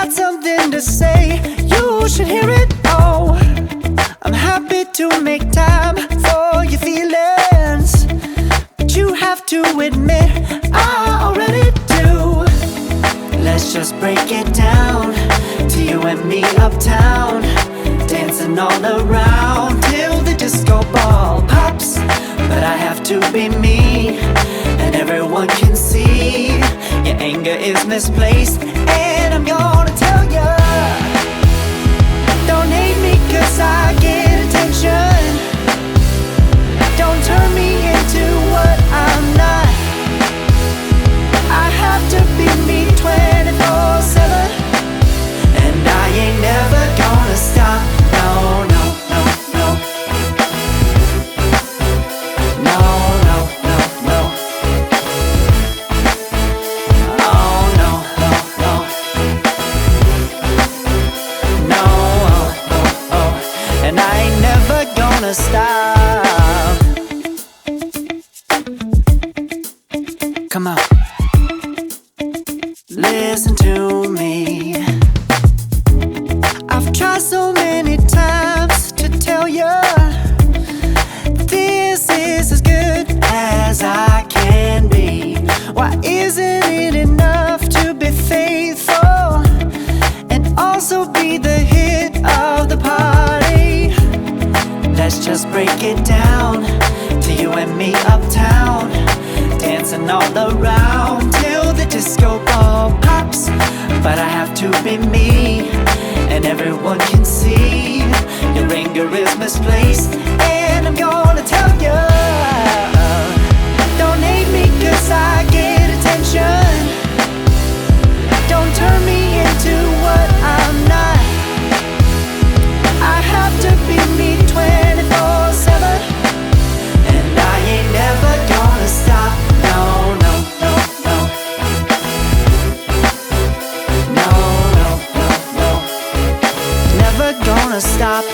got something to say, you should hear it. Oh, I'm happy to make time for your feelings, but you have to admit I already do. Let's just break it down to you and me uptown, dancing all around till the disco ball pops. But I have to be me, and everyone can see your anger is misplaced. And I'm gonna tell ya, don't hate me 'cause I get attention. Don't turn me into what I'm not. I have to be me 24/7, and I ain't never gonna stop. No, no, no, no. No, no, no, no. Oh, no, no, no. No, oh, oh, oh. And I ain't never gonna stop. Come on. Listen to me. I've tried so many times to tell you this is as good as I can be. Why isn't it enough to be faithful and also be the hit of the party? Let's just break it down to you and me uptown, dancing all around till the disco ball pops. But I have to be me, and everyone can see your anger is misplaced. And I'm gonna tell you, don't hate me 'cause I get attention. Don't turn me into what I'm not. I have to be me 24/7, and I ain't never gonna stop. No, no, no, no. No, no, no, no. Never gonna stop.